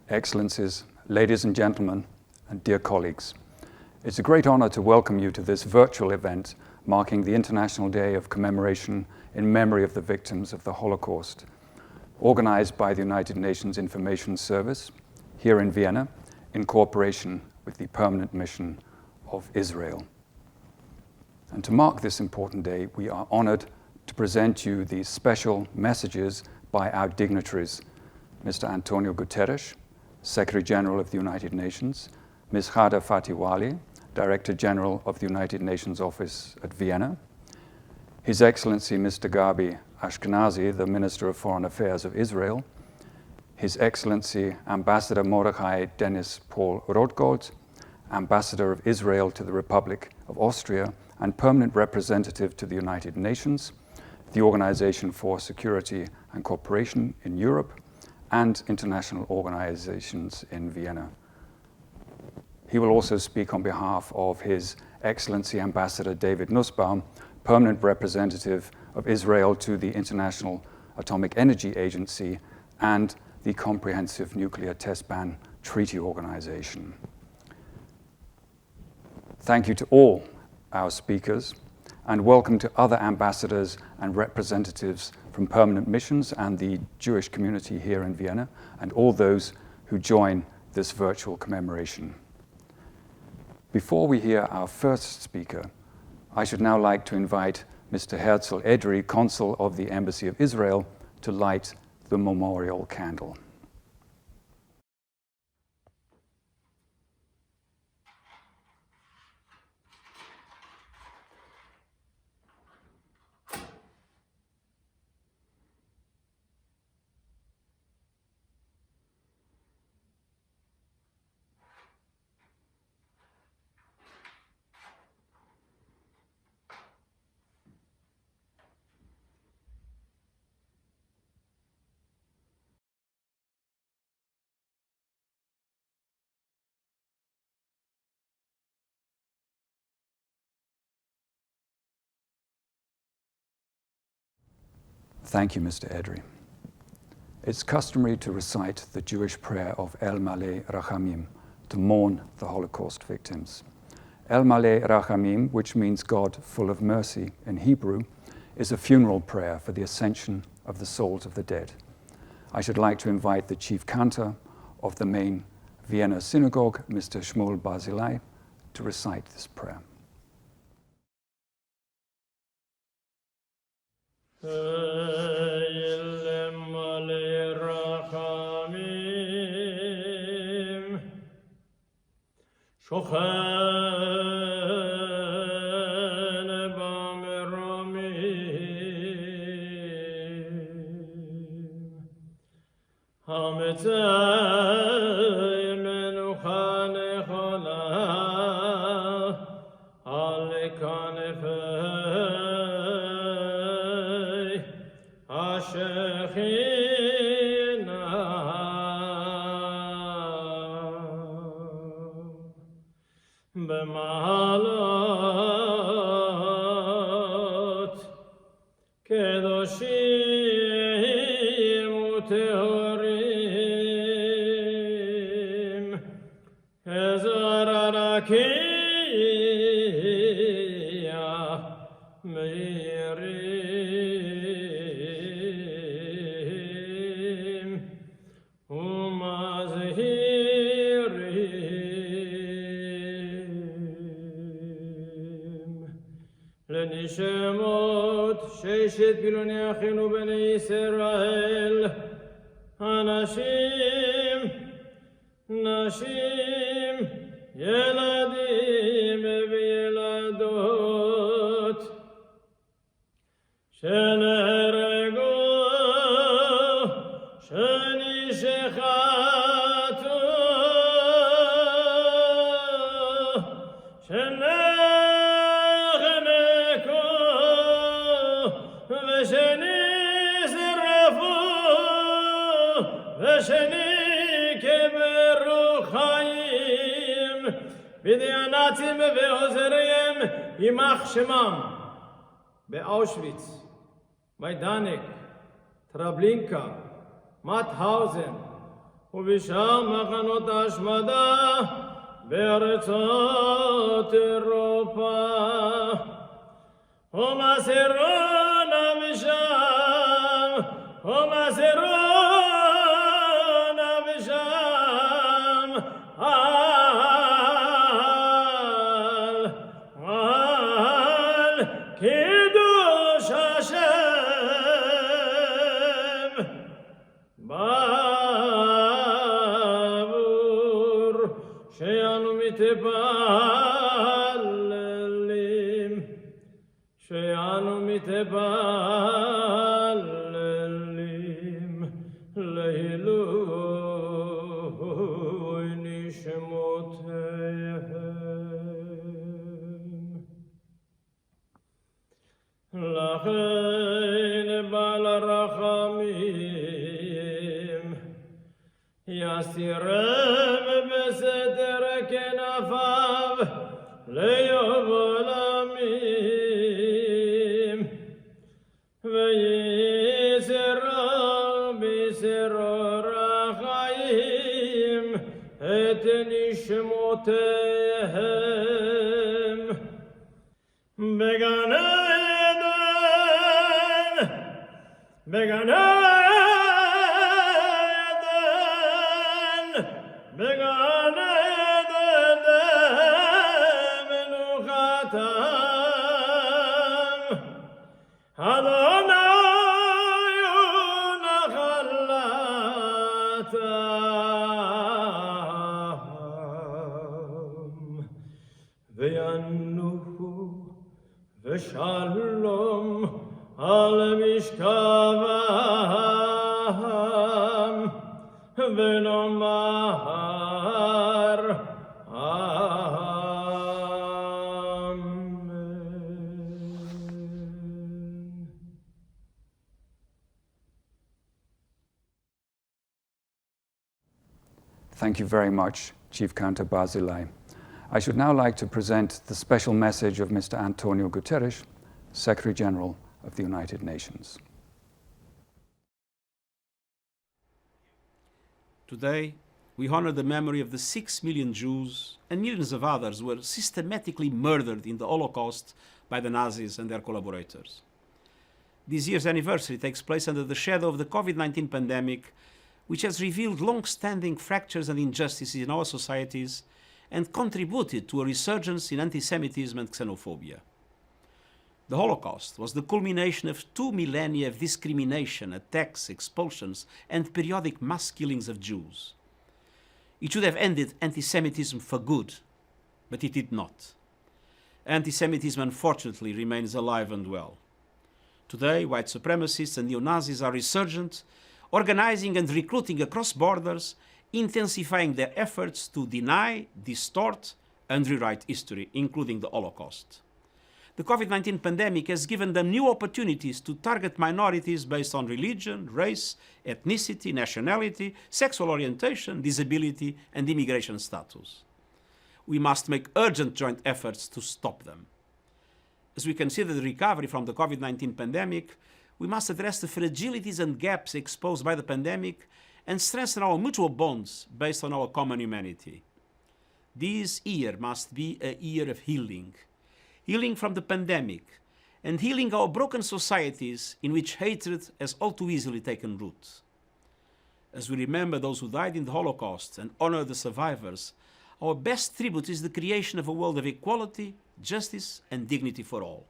Excellencies, ladies and gentlemen, and dear colleagues. It's a great honor to welcome you to this virtual event marking the International Day of Commemoration in memory of the victims of the Holocaust, organized by the United Nations Information Service here in Vienna in cooperation with the Permanent Mission of Israel. And to mark this important day, we are honored to present you these special messages by our dignitaries, Mr. Antonio Guterres, Secretary General of the United Nations, Ms. Ghada Waly, Director General of the United Nations Office at Vienna, His Excellency Mr. Gaby Ashkenazi, the Minister of Foreign Affairs of Israel, His Excellency Ambassador Mordechai Denis Paul Rodgold, Ambassador of Israel to the Republic of Austria and Permanent Representative to the United Nations, the Organization for Security and Cooperation in Europe, and international organizations in Vienna. He will also speak on behalf of His Excellency Ambassador David Nussbaum, Permanent Representative of Israel to the International Atomic Energy Agency and the Comprehensive Nuclear Test Ban Treaty Organization. Thank you to all our speakers, and welcome to other ambassadors and representatives from permanent missions and the Jewish community here in Vienna, and all those who join this virtual commemoration. Before we hear our first speaker, I should now like to invite Mr. Herzl Edrei, Consul of the Embassy of Israel, to light the memorial candle. Thank you, Mr. Edrei. It's customary to recite the Jewish prayer of El Maleh Rachamim to mourn the Holocaust victims. El Maleh Rachamim, which means God full of mercy in Hebrew, is a funeral prayer for the ascension of the souls of the dead. I should like to invite the Chief Cantor of the main Vienna Synagogue, Mr. Shmuel Barzilai, to recite this prayer. ששת פילוני אחינו בני ישראל, אנשים, נשים, ילדים וילדות, שנהרגו, שנשחטו, בידי הנאצים ועוזריהם יימח שמם באושוויץ, מיידנק, טרבלינקה, מאוטהאוזן ובשאר מחנות ההשמדה בארצות אירופה. ומסרונה משם, ומסרונה משם, על קידוש השם בעבור שאנו מתפללים, שאנו מתפללים לעילוי נשמותיהם. לכן בעל הרחמים יסירם בסתר כנפיו ליובלמים, וייסרו בסרור החיים את נשמותיהם. בגן עדן, בגן עדן, בגן עדן מנוחתם. אדוני ונחלתם, וינוחו ושלום על משכבם, ונאמר Thank you very much, Chief Cantor Barzilai. I should now like to present the special message of Mr. Antonio Guterres, Secretary General of the United Nations. Today, we honor the memory of the 6 million Jews and millions of others who were systematically murdered in the Holocaust by the Nazis and their collaborators. This year's anniversary takes place under the shadow of the COVID-19 pandemic, which has revealed long-standing fractures and injustices in our societies and contributed to a resurgence in anti-Semitism and xenophobia. The Holocaust was the culmination of 2 millennia of discrimination, attacks, expulsions, and periodic mass killings of Jews. It should have ended anti-Semitism for good, but it did not. Anti-Semitism, unfortunately, remains alive and well. Today, white supremacists and neo-Nazis are resurgent, organizing and recruiting across borders, intensifying their efforts to deny, distort, and rewrite history, including the Holocaust. The COVID-19 pandemic has given them new opportunities to target minorities based on religion, race, ethnicity, nationality, sexual orientation, disability, and immigration status. We must make urgent joint efforts to stop them. As we consider the recovery from the COVID-19 pandemic, we must address the fragilities and gaps exposed by the pandemic and strengthen our mutual bonds based on our common humanity. This year must be a year of healing. Healing from the pandemic and healing our broken societies in which hatred has all too easily taken root. As we remember those who died in the Holocaust and honor the survivors, our best tribute is the creation of a world of equality, justice, and dignity for all.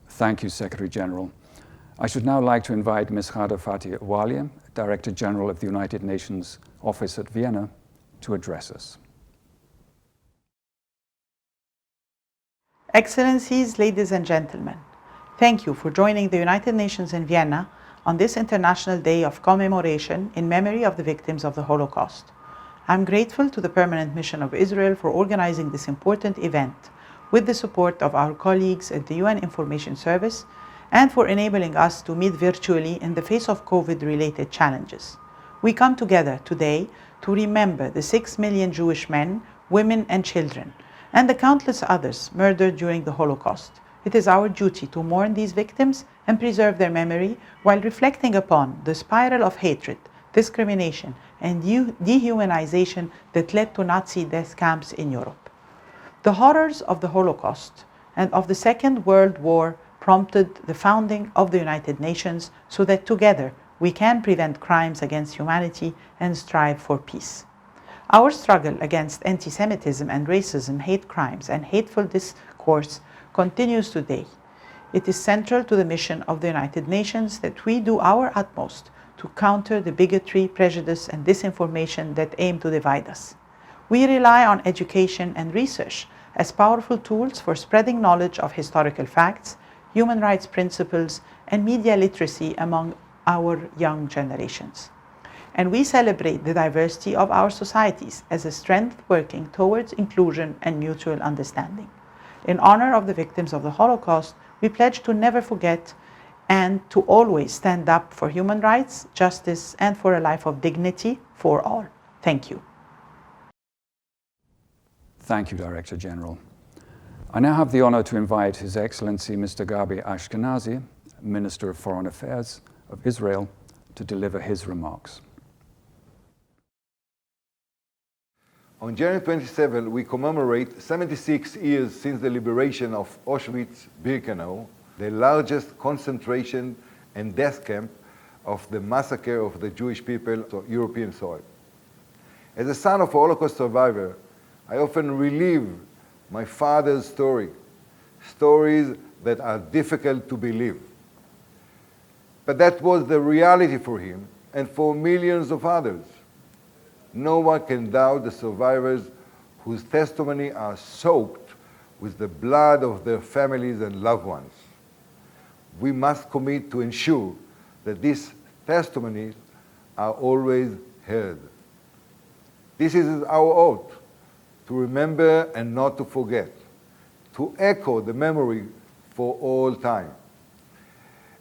Thank you, Secretary General. I should now like to invite Ms. Ghada Waly, Director General of the United Nations Office at Vienna, to address us. Excellencies, ladies and gentlemen, thank you for joining the United Nations in Vienna on this International Day of Commemoration in memory of the victims of the Holocaust. I'm grateful to the Permanent Mission of Israel for organizing this important event with the support of our colleagues at the UN Information Service and for enabling us to meet virtually in the face of COVID-related challenges. We come together today to remember the 6 million Jewish men, women, and children and the countless others murdered during the Holocaust. It is our duty to mourn these victims and preserve their memory while reflecting upon the spiral of hatred, discrimination, and dehumanization that led to Nazi death camps in Europe. The horrors of the Holocaust and of the Second World War prompted the founding of the United Nations so that together we can prevent crimes against humanity and strive for peace. Our struggle against anti-Semitism and racism, hate crimes, and hateful discourse continues today. It is central to the mission of the United Nations that we do our utmost to counter the bigotry, prejudice, and disinformation that aim to divide us. We rely on education and research as powerful tools for spreading knowledge of historical facts, human rights principles, and media literacy among our young generations. And we celebrate the diversity of our societies as a strength working towards inclusion and mutual understanding. In honor of the victims of the Holocaust, we pledge to never forget and to always stand up for human rights, justice, and for a life of dignity for all. Thank you. Thank you, Director General. I now have the honor to invite His Excellency Mr. Gaby Ashkenazi, Minister of Foreign Affairs of Israel, to deliver his remarks. On January 27, we commemorate 76 years since the liberation of Auschwitz-Birkenau, the largest concentration and death camp of the massacre of the Jewish people on European soil. As a son of a Holocaust survivor, I often relive my father's stories that are difficult to believe. But that was the reality for him and for millions of others. No one can doubt the survivors whose testimony are soaked with the blood of their families and loved ones. We must commit to ensure that these testimonies are always heard. This is our oath, to remember and not to forget, to echo the memory for all time.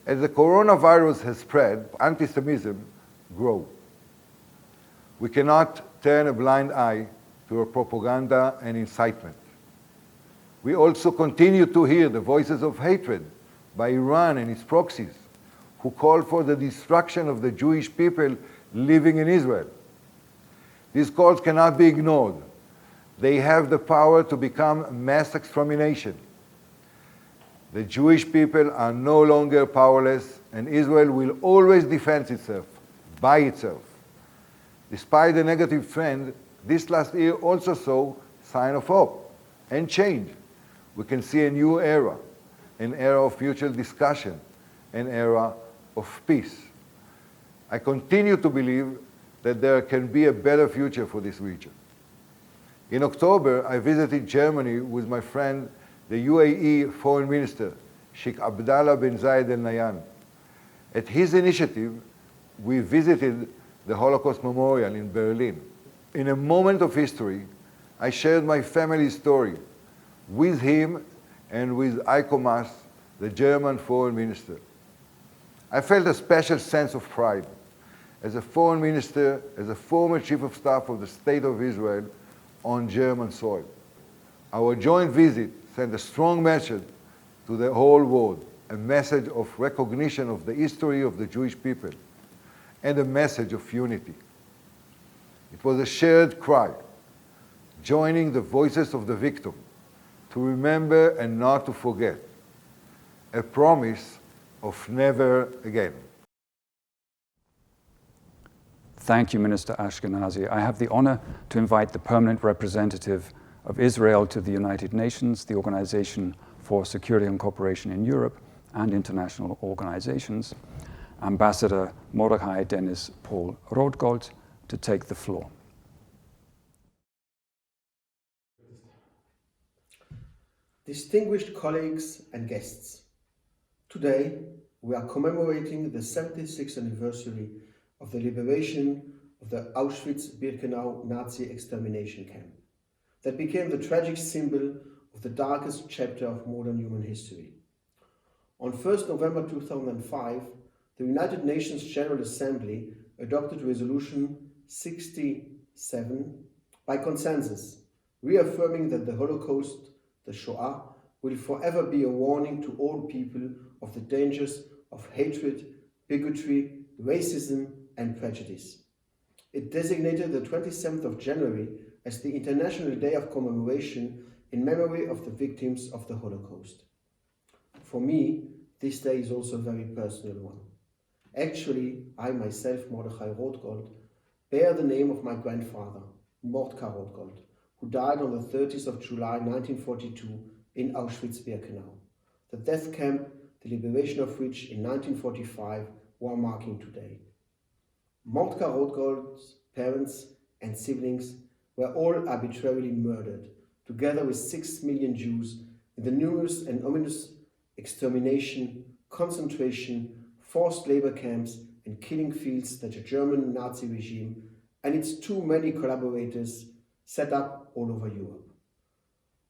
As the coronavirus has spread, anti-Semitism grows. We cannot turn a blind eye to propaganda and incitement. We also continue to hear the voices of hatred by Iran and its proxies, who call for the destruction of the Jewish people living in Israel. These calls cannot be ignored. They have the power to become mass extermination. The Jewish people are no longer powerless, and Israel will always defend itself by itself. Despite the negative trend, this last year also saw sign of hope and change. We can see a new era, an era of mutual discussion, an era of peace. I continue to believe that there can be a better future for this region. In October, I visited Germany with my friend, the UAE Foreign Minister, Sheikh Abdallah bin Zayed Al Nahyan. At his initiative, we visited the Holocaust Memorial in Berlin. In a moment of history, I shared my family's story with him and with Heiko Maas, the German Foreign Minister. I felt a special sense of pride. As a foreign minister, as a former chief of staff of the State of Israel on German soil. Our joint visit sent a strong message to the whole world, a message of recognition of the history of the Jewish people, and a message of unity. It was a shared cry, joining the voices of the victim, to remember and not to forget, a promise of never again. Thank you, Minister Ashkenazi. I have the honor to invite the permanent representative of Israel to the United Nations, the Organization for Security and Cooperation in Europe, and international organizations, Ambassador Mordechai Denis Paul Rodgold, to take the floor. Distinguished colleagues and guests, today we are commemorating the 76th anniversary of the liberation of the Auschwitz-Birkenau Nazi extermination camp that became the tragic symbol of the darkest chapter of modern human history. On 1st November 2005, the United Nations General Assembly adopted Resolution 67 by consensus, reaffirming that the Holocaust, the Shoah, will forever be a warning to all people of the dangers of hatred, bigotry, racism, and prejudice. It designated the 27th of January as the International Day of Commemoration in memory of the victims of the Holocaust. For me, this day is also a very personal one. Actually, I myself, Mordechai Rodgold, bear the name of my grandfather, Mordechai Rodgold, who died on the 30th of July 1942 in Auschwitz-Birkenau, the death camp, the liberation of which in 1945 we are marking today. Mordechai Rodgold's parents and siblings were all arbitrarily murdered, together with 6 million Jews, in the numerous and ominous extermination, concentration, forced labor camps and killing fields that the German Nazi regime and its too many collaborators set up all over Europe.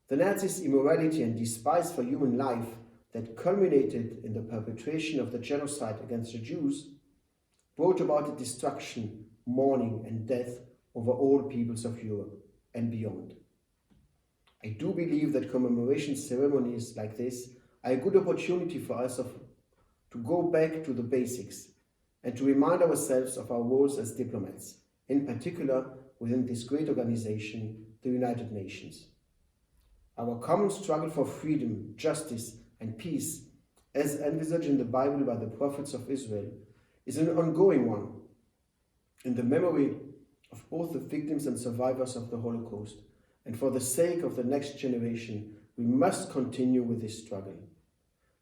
The Nazis' immorality and despise for human life that culminated in the perpetration of the genocide against the Jews brought about the destruction, mourning and death over all peoples of Europe and beyond. I do believe that commemoration ceremonies like this are a good opportunity for us to go back to the basics and to remind ourselves of our roles as diplomats, in particular within this great organization, the United Nations. Our common struggle for freedom, justice, and peace, as envisaged in the Bible by the prophets of Israel, is an ongoing one, in the memory of both the victims and survivors of the Holocaust, and for the sake of the next generation, we must continue with this struggle.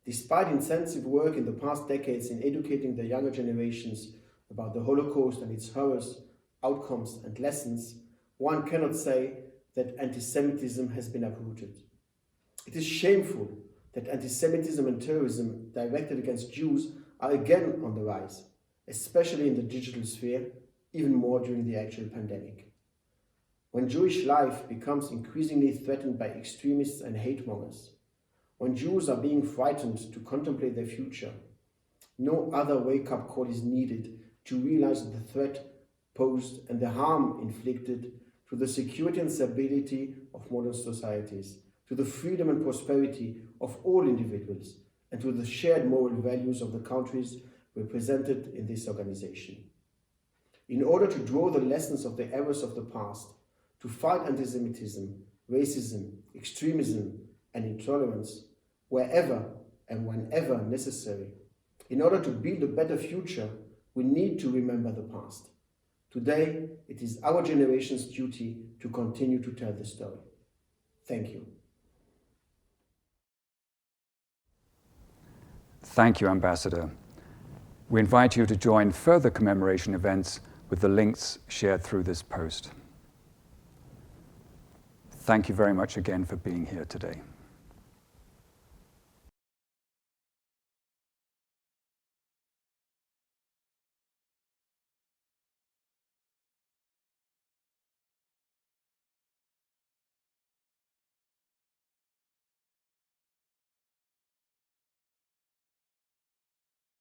Despite intensive work in the past decades in educating the younger generations about the Holocaust and its horrors, outcomes, and lessons, one cannot say that anti-Semitism has been uprooted. It is shameful that anti-Semitism and terrorism directed against Jews are again on the rise, especially in the digital sphere, even more during the actual pandemic. When Jewish life becomes increasingly threatened by extremists and hate mongers, when Jews are being frightened to contemplate their future, no other wake-up call is needed to realize the threat posed and the harm inflicted to the security and stability of modern societies, to the freedom and prosperity of all individuals, and to the shared moral values of the countries represented in this organization. In order to draw the lessons of the errors of the past, to fight anti-Semitism, racism, extremism, and intolerance, wherever and whenever necessary, in order to build a better future, we need to remember the past. Today, it is our generation's duty to continue to tell the story. Thank you. Thank you, Ambassador. We invite you to join further commemoration events with the links shared through this post. Thank you very much again for being here today.